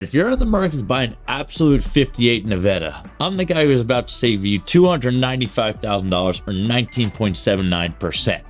If you're on the market to buy an Absolute 58 Navetta, I'm the guy who's about to save you $295,000 or 19.79%.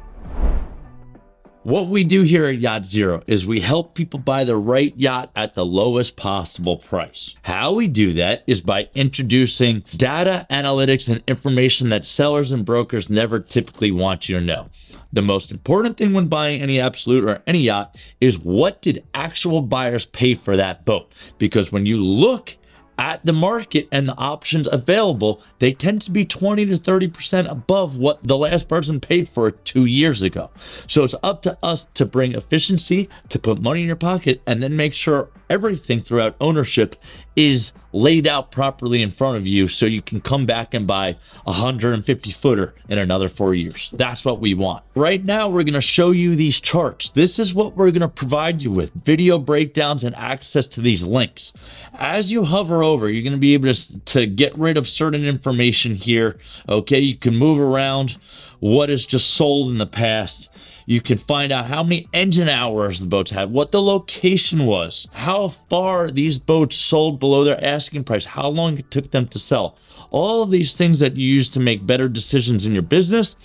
What we do here at Yacht Zero is we help people buy the right yacht at the lowest possible price. How we do that is by introducing data, analytics, and information that sellers and brokers never typically want you to know. The most important thing when buying any Absolute or any yacht is what did actual buyers pay for that boat? Because when you look at the market and the options available, they tend to be 20 to 30% above what the last person paid for it 2 years ago. So it's up to us to bring efficiency, to put money in your pocket, and then make sure everything throughout ownership is laid out properly in front of you so you can come back and buy a 150 footer in another 4 years. That's what we want. Right now, we're going to show you these charts. This is what we're going to provide you with: video breakdowns and access to these links. As you hover over, you're going to be able to get rid of certain information here. Okay, you can move around what is just sold in the past. You can find out how many engine hours the boats had, what the location was, how far these boats sold below their asking price, how long it took them to sell. All of these things that you use to make better decisions in your business,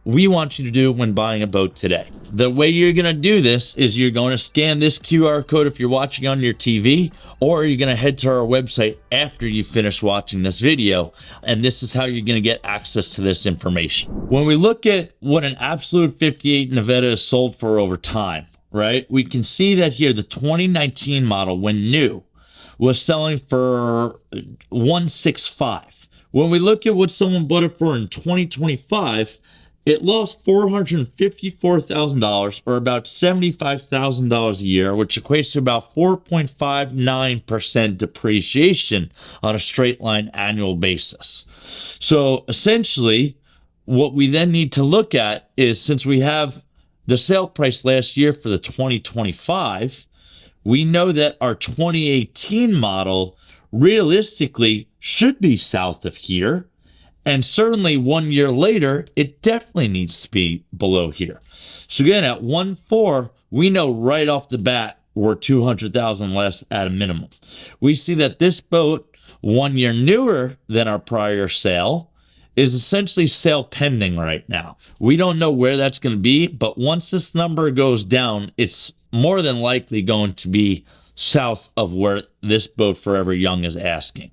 we want you to do when buying a boat today. The way you're going to do this is you're going to scan this QR code if you're watching on your TV, or you're going to head to our website after you finish watching this video, and this is how you're going to get access to this information. When we look at what an Absolute 58 Navetta is sold for over time, right, we can see that here the 2019 model, when new, was selling for $165. When we look at what someone bought it for in 2025, it lost $454,000 or about $75,000 a year, which equates to about 4.59% depreciation on a straight line annual basis. So essentially, what we then need to look at is, since we have the sale price last year for the 2025, we know that our 2018 model realistically should be south of here. And certainly 1 year later, it definitely needs to be below here. So again, at 1.4, we know right off the bat we're 200,000 less at a minimum. We see that this boat, 1 year newer than our prior sale, is essentially sale pending right now. We don't know where that's going to be, but once this number goes down, it's more than likely going to be south of where this boat Forever Young is asking.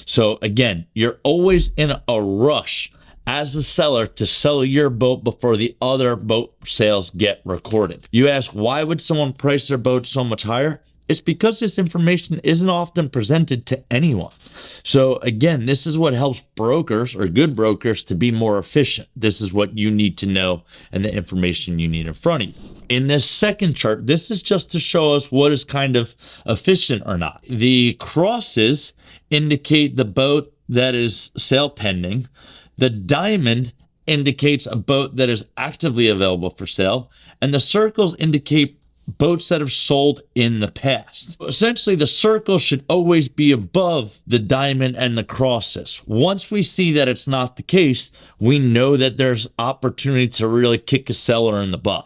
So again, you're always in a rush as the seller to sell your boat before the other boat sales get recorded. You ask, why would someone price their boat so much higher? It's because this information isn't often presented to anyone. So again, this is what helps brokers, or good brokers, to be more efficient. This is what you need to know and the information you need in front of you. In this second chart, this is just to show us what is kind of efficient or not. The crosses indicate the boat that is sale pending. The diamond indicates a boat that is actively available for sale. And the circles indicate boats that have sold in the past. Essentially, the circle should always be above the diamond and the crosses. Once we see that it's not the case, we know that there's opportunity to really kick a seller in the butt.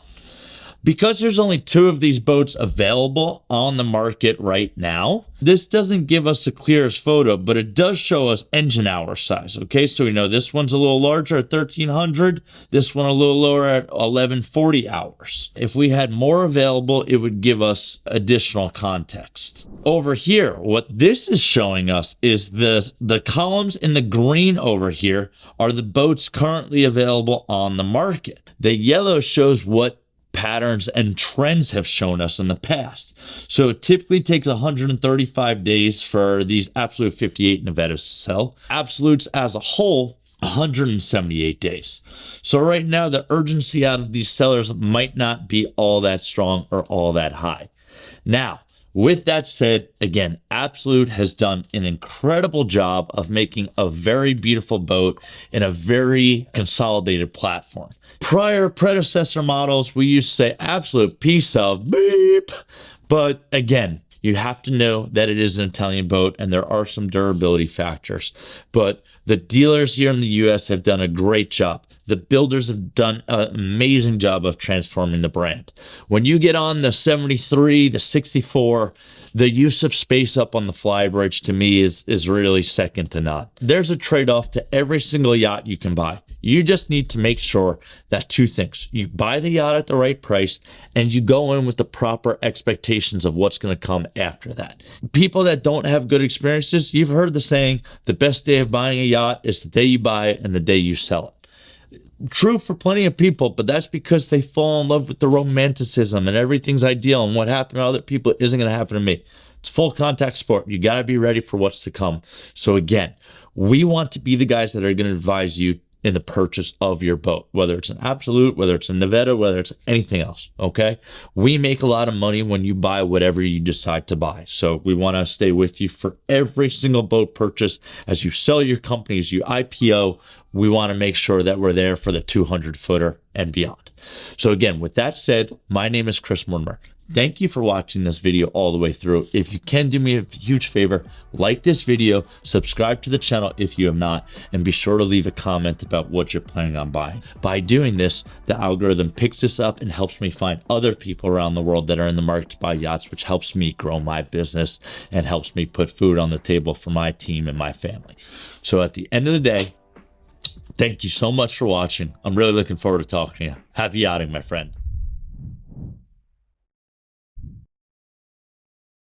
Because there's only 2 of these boats available on the market right now, this doesn't give us the clearest photo, but it does show us engine hour size. Okay, so we know this one's a little larger at 1,300, this one a little lower at 1,140 hours. If we had more available, it would give us additional context. Over here, what this is showing us is the columns in the green over here are the boats currently available on the market. The yellow shows what patterns and trends have shown us in the past. So it typically takes 135 days for these Absolute 58 Navettas to sell. Absolutes as a whole, 178 days. So right now, the urgency out of these sellers might not be all that strong or all that high. Now, with that said, again, Absolute has done an incredible job of making a very beautiful boat in a very consolidated platform. Prior predecessor models, we used to say Absolute piece of beep. But again, you have to know that it is an Italian boat and there are some durability factors. But the dealers here in the US have done a great job. The builders have done an amazing job of transforming the brand. When you get on the 73, the 64, the use of space up on the flybridge to me is really second to none. There's a trade-off to every single yacht you can buy. You just need to make sure that two things: you buy the yacht at the right price and you go in with the proper expectations of what's going to come after that. People that don't have good experiences, you've heard the saying, the best day of buying a yacht is the day you buy it and the day you sell it. True for plenty of people, but that's because they fall in love with the romanticism and everything's ideal, and what happened to other people isn't going to happen to me. It's full contact sport. You got to be ready for what's to come. So again, we want to be the guys that are going to advise you in the purchase of your boat, whether it's an Absolute, whether it's a Navetta, whether it's anything else, okay? We make a lot of money when you buy whatever you decide to buy. So we want to stay with you for every single boat purchase. As you sell your company, as you IPO, we want to make sure that we're there for the 200-footer and beyond. So again, with that said, my name is Chris Mortimer. Thank you for watching this video all the way through. If you can do me a huge favor, like this video, subscribe to the channel if you have not, and be sure to leave a comment about what you're planning on buying. By doing this, the algorithm picks this up and helps me find other people around the world that are in the market to buy yachts, which helps me grow my business and helps me put food on the table for my team and my family. So at the end of the day, thank you so much for watching. I'm really looking forward to talking to you. Happy yachting, my friend.